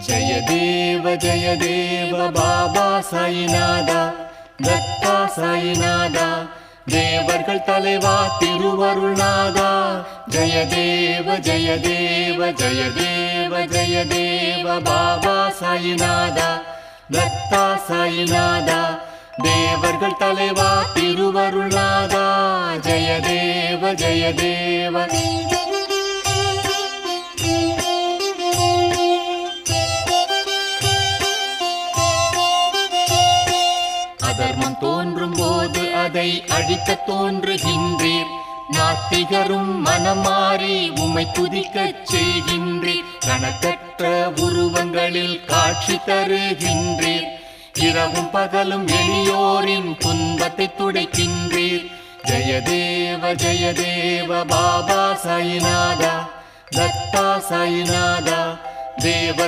ஜய தேவ பாபா சாயிநாதா, தத்தா சாயிநாதா, தேவர்கள் தலைவா திருவருள்நாதா. ஜய தேவ பாபா சாயிநாதா, தத்தா சாயிநாதா, தேவர்கள் தலைவா திருவருள்நாதா. ஜய தேவ அதர்மம் தோன்றும் போது அதை அழிக்க தோன்றுகின்றீர். நாத்திகரும் மனமாறி உமை துதிக்கச் செய்கின்றீர். கணக்கற்ற உருவங்களில் காட்சி தருகின்றீர். இரவும் பகலும் எளியோரின் துன்பத்தை துடைக்கின்றீர். ஜய தேவ பாபா சாயிநாதா, தத்தா சாயிநாதா, தேவ